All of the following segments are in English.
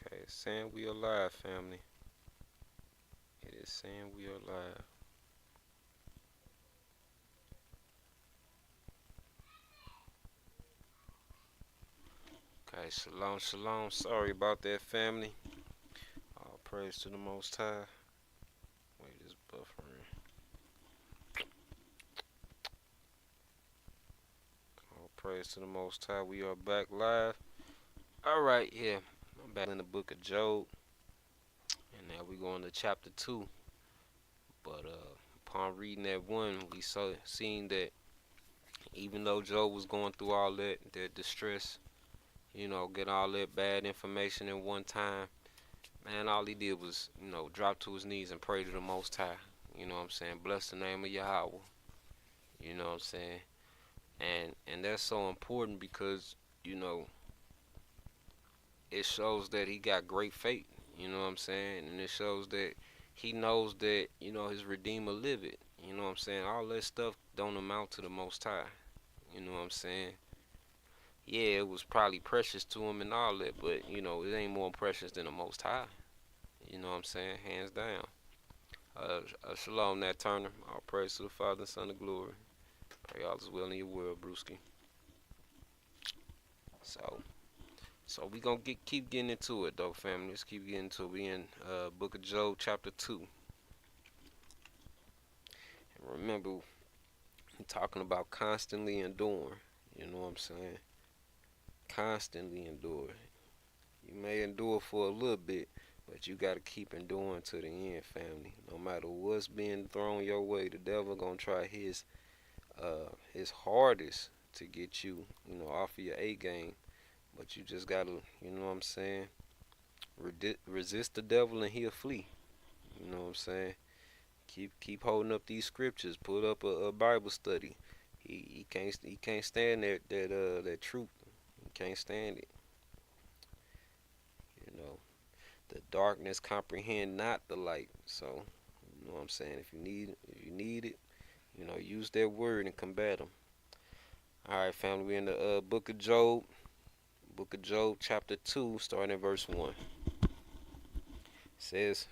Okay, it's saying we are live, family. It is saying we are live. Okay, shalom, shalom. Sorry about that, family. All praise to the Most High. Wait, this buffering. All praise to the Most High. We are back live. All right, yeah. I'm back in the book of Job, and now we go into chapter 2. But upon reading that one, we seen that even though Job was going through all that distress, getting all that bad information in one time, man, all he did was, drop to his knees and pray to the Most High. You know what I'm saying? Bless the name of Yahweh. You know what I'm saying? And that's so important because, you know, it shows that he got great faith. You know what I'm saying? And it shows that he knows that, his Redeemer live it. You know what I'm saying? All that stuff don't amount to the Most High. You know what I'm saying? Yeah, it was probably precious to him and all that, but, it ain't more precious than the Most High. You know what I'm saying? Hands down. Shalom, Nat Turner. All praise to the Father and Son of glory. Pray all is well in your world, Brewski. So, so we gonna keep getting into it though, family. Let's keep getting into it. We in Book of Job, chapter 2. And remember, we're talking about constantly enduring. You know what I'm saying? Constantly endure. You may endure for a little bit, but you gotta keep enduring to the end, family. No matter what's being thrown your way, the devil gonna try his hardest to get you, off of your A game. But you just gotta, you know what I'm saying, resist the devil and he'll flee. You know what I'm saying? Keep holding up these scriptures. Put up a Bible study. He can't stand that truth. He can't stand it. You know, the darkness comprehend not the light. So, you know what I'm saying. If you need it, use that word and combat them. All right, family. We're in the Book of Job. Book of Job, chapter 2, starting at verse 1. It says,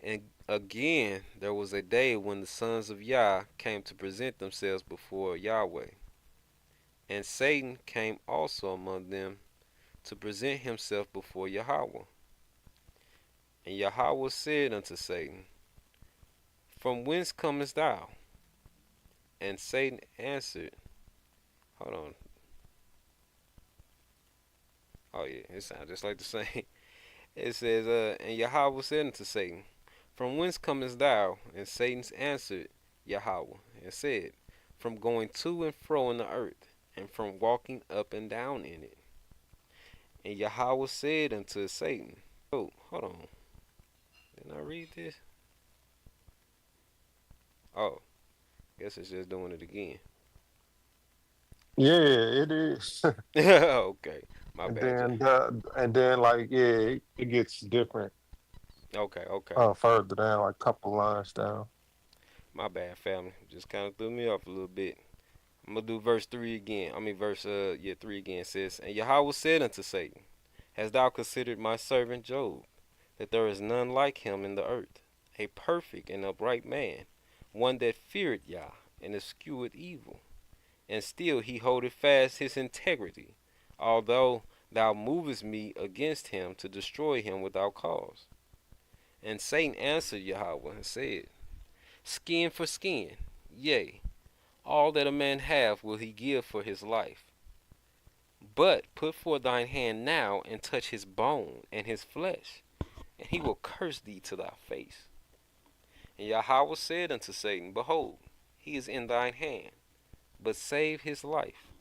"And again there was a day when the sons of Yah came to present themselves before Yahweh. And Satan came also among them to present himself before Yahweh. And Yahweh said unto Satan, From whence comest thou? And Satan answered," hold on. Oh yeah, it sounds just like the same. It says, "And Yahweh said unto Satan, From whence comest thou? And Satan answered Yahweh, and said, From going to and fro in the earth, and from walking up and down in it. And Yahweh said unto Satan," oh, hold on. Didn't I read this? Oh, guess it's just doing it again. Yeah, it is. Okay, my And bad. then like it gets different Okay, okay. further down, like a couple lines down. My bad, family. Just kind of threw me off a little bit. I'm gonna do verse 3 again. I mean, verse 3 again says, "And Yahweh said unto Satan, Hast thou considered my servant Job, that there is none like him in the earth, a perfect and upright man, one that feareth Yah, and escheweth evil? And still he holdeth fast his integrity, although thou movest me against him to destroy him without cause. And Satan answered Yahweh and said, Skin for skin, yea, all that a man hath will he give for his life. But put forth thine hand now and touch his bone and his flesh, and he will curse thee to thy face. And Yahweh said unto Satan, Behold, he is in thine hand, but save his life.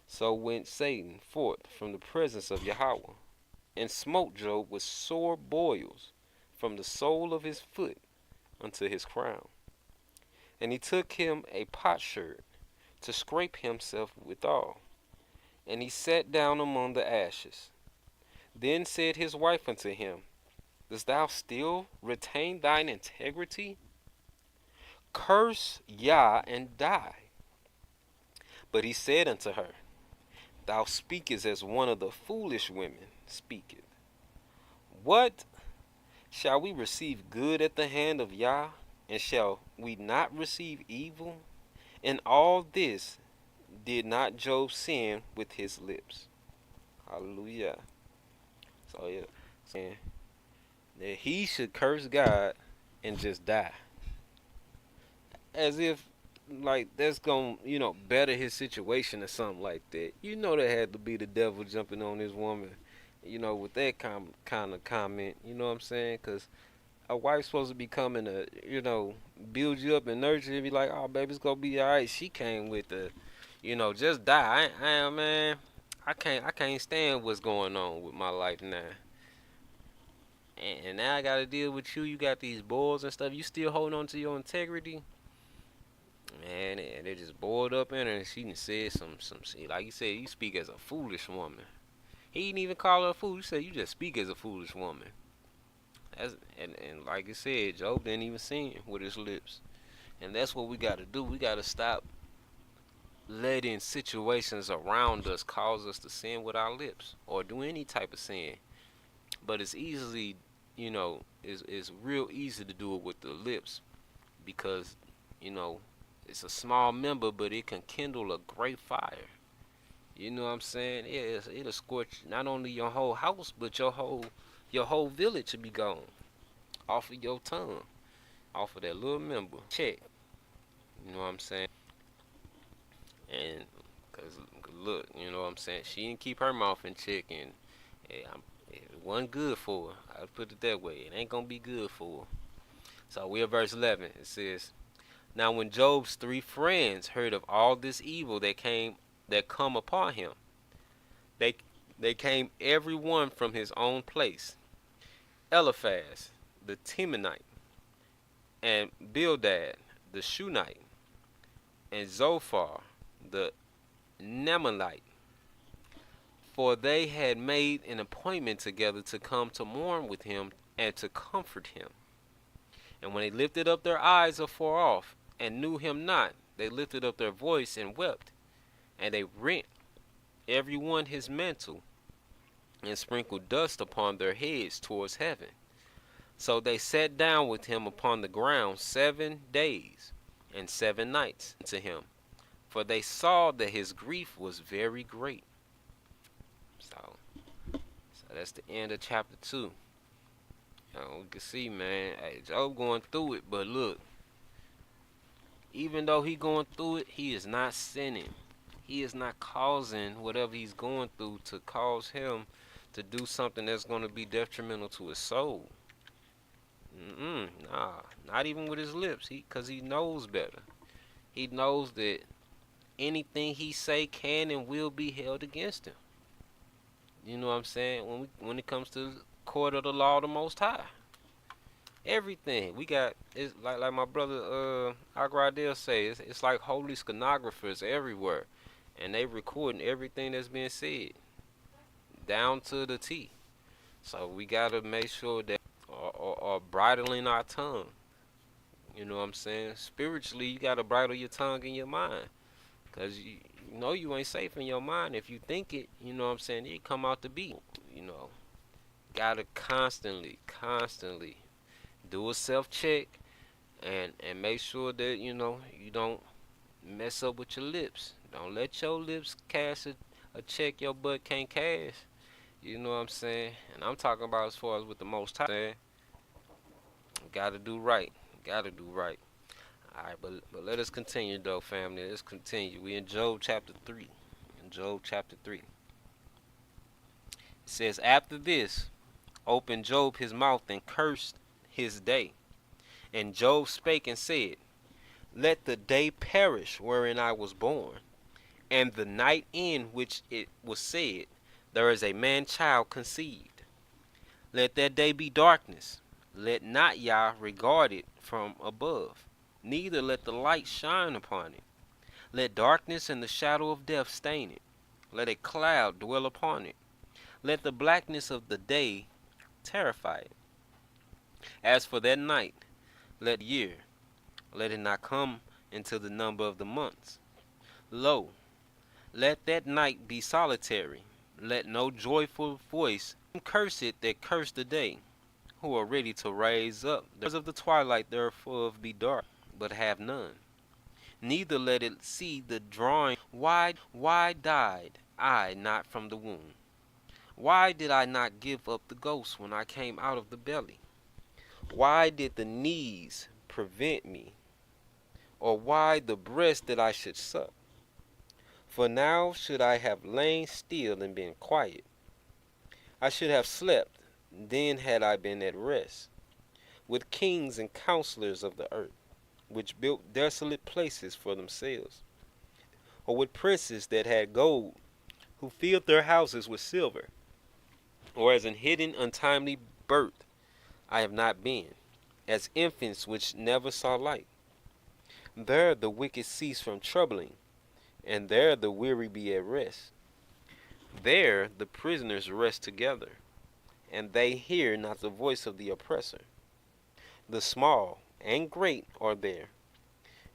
So went Satan forth from the presence of Yahweh, and smote Job with sore boils from the sole of his foot unto his crown. And he took him a potsherd to scrape himself withal, and he sat down among the ashes. Then said his wife unto him, Dost thou still retain thine integrity? Curse Yah and die. But he said unto her, Thou speakest as one of the foolish women speaketh. What? Shall we receive good at the hand of Yah? And shall we not receive evil? In all this did not Job sin with his lips. Hallelujah. So yeah, saying that he should curse God and just die. As if like that's gonna, better his situation or something like that. That had to be the devil jumping on this woman, with that kind of comment. You know what I'm saying? Because a wife's supposed to be coming to, build you up and nurture you. Be like, oh, baby, it's gonna be all right. She came with the, just die. Man, I can't stand what's going on with my life now. And now I gotta deal with you. You got these boys and stuff. You still holding on to your integrity, man. And they just boiled up in her, and she done said some shit. Like you said, you speak as a foolish woman. He didn't even call her a fool. You said you just speak as a foolish woman. And like I said, Job didn't even sin with his lips. And that's what we got to do. We got to stop letting situations around us cause us to sin with our lips or do any type of sin. But it's easily, it's real easy to do it with the lips because, it's a small member, but it can kindle a great fire. You know what I'm saying? It'll scorch not only your whole house, but your whole village will be gone off of your tongue, off of that little member. Check. You know what I'm saying? And cause look, you know what I'm saying? She didn't keep her mouth in check, and it wasn't good for her. I'll put it that way. It ain't gonna be good for her. So we're at verse 11. It says, "Now when Job's 3 friends heard of all this evil that come upon him, they they came every one from his own place. Eliphaz the Temanite, and Bildad the Shunite, and Zophar the Namanite, for they had made an appointment together to come to mourn with him and to comfort him. And when they lifted up their eyes afar off and knew him not, they lifted up their voice and wept, and they rent every one his mantle and sprinkled dust upon their heads towards heaven. So they sat down with him upon the ground 7 days and 7 nights to him, for they saw that his grief was very great." So that's the end of chapter 2. We can see, man, hey, Job going through it, but look, even though he going through it, he is not sinning. He is not causing whatever he's going through to cause him to do something that's going to be detrimental to his soul. Nah, not even with his lips, because he knows better. He knows that anything he say can and will be held against him. You know what I'm saying? When it comes to the court of the law of the Most High, everything we got is like my brother Agradel says. It's like holy stenographers everywhere, and they recording everything that's being said down to the T. So we gotta make sure that are bridling our tongue. You know what I'm saying? Spiritually, you gotta bridle your tongue and your mind, cause you know you ain't safe in your mind if you think it. You know what I'm saying? It come out to be. You know, gotta constantly do a self check and make sure that you don't mess up with your lips. Don't let your lips cash a check your butt can't cash. You know what I'm saying? And I'm talking about as far as with the Most High. Gotta do right. Gotta do right. Alright, but let us continue though, family. Let's continue. We in Job chapter 3. In Job chapter 3. It says, "After this, opened Job his mouth and cursed his day. And Job spake and said, Let the day perish wherein I was born, and the night in which it was said, There is a man child conceived. Let that day be darkness. Let not Yah regard it from above, neither let the light shine upon it. Let darkness and the shadow of death stain it. Let a cloud dwell upon it. Let the blackness of the day terrify it. As for that night, let it not come into the number of the months. Lo, let that night be solitary, Let no joyful voice curse it that curse the day, who are ready to raise up. The of the twilight therefore be dark, but have none. Neither let it see the drawing. Why died I not from the womb? Why did I not give up the ghost when I came out of the belly? Why did the knees prevent me? Or why the breast that I should suck? For now should I have lain still and been quiet. I should have slept, then had I been at rest, with kings and counselors of the earth, which built desolate places for themselves, or with princes that had gold, who filled their houses with silver, or as an hidden untimely birth I have not been, as infants which never saw light. There the wicked cease from troubling, and there the weary be at rest. There the prisoners rest together, and they hear not the voice of the oppressor. The small and great are there,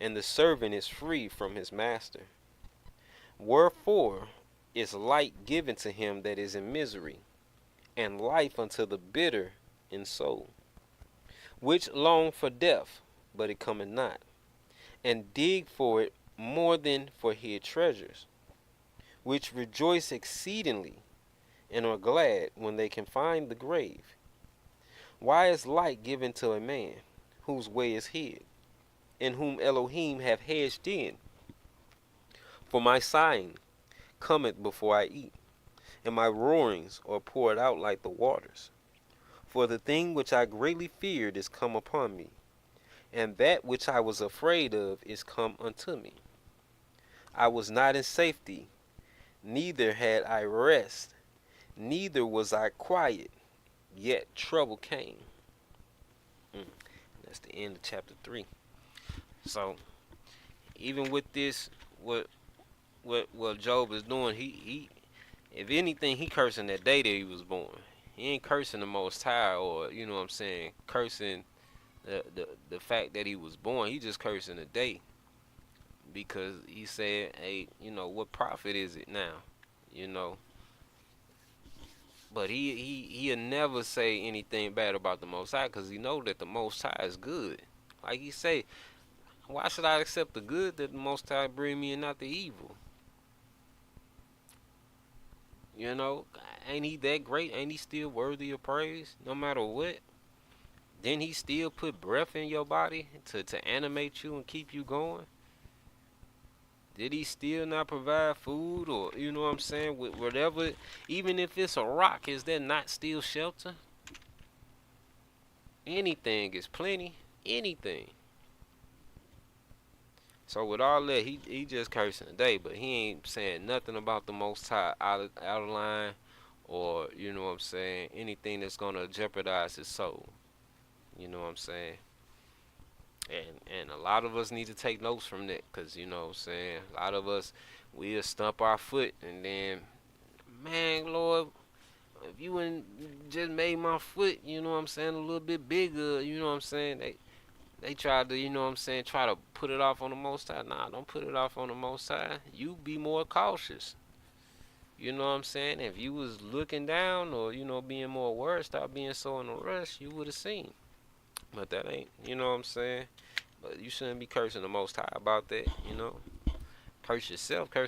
and the servant is free from his master. Wherefore is light given to him that is in misery, and life unto the bitter in soul, which long for death, but it cometh not, and dig for it more than for hid treasures, which rejoice exceedingly, and are glad when they can find the grave. Why is light given to a man, whose way is hid, and whom Elohim hath hedged in? For my sighing cometh before I eat, and my roarings are poured out like the waters. For the thing which I greatly feared is come upon me, and that which I was afraid of is come unto me. I was not in safety, neither had I rest, neither was I quiet, yet trouble came. That's the end of chapter 3. So, even with this, what Job is doing, he if anything, he cursing that day that he was born. He ain't cursing the Most High, or you know what I'm saying, cursing the fact that he was born. He just cursing the day, because he said, hey, what profit is it now, you know? But he'll never say anything bad about the Most High, because he know that the Most High is good. Like he say, why should I accept the good that the Most High bring me and not the evil? You know, ain't he that great? Ain't he still worthy of praise no matter what? Then he still put breath in your body to animate you and keep you going? Did he still not provide food, or you know what I'm saying, with whatever, even if it's a rock, is that not still shelter? Anything is plenty. Anything. So with all that, he just cursing today, but he ain't saying nothing about the Most High out of line, or you know what I'm saying, anything that's gonna jeopardize his soul. You know what I'm saying? And a lot of us need to take notes from that, because you know what I'm saying, a lot of us, we'll stump our foot, and then, man, Lord, if you wouldn't just made my foot, you know what I'm saying, a little bit bigger, you know what I'm saying, they tried to, you know what I'm saying, try to put it off on the Most High. Nah, don't put it off on the Most High. You be more cautious. You know what I'm saying? If you was looking down, or, being more aware, stop being so in a rush, you would have seen. But that ain't, you know what I'm saying? But you shouldn't be cursing the Most High about that, Curse yourself, curse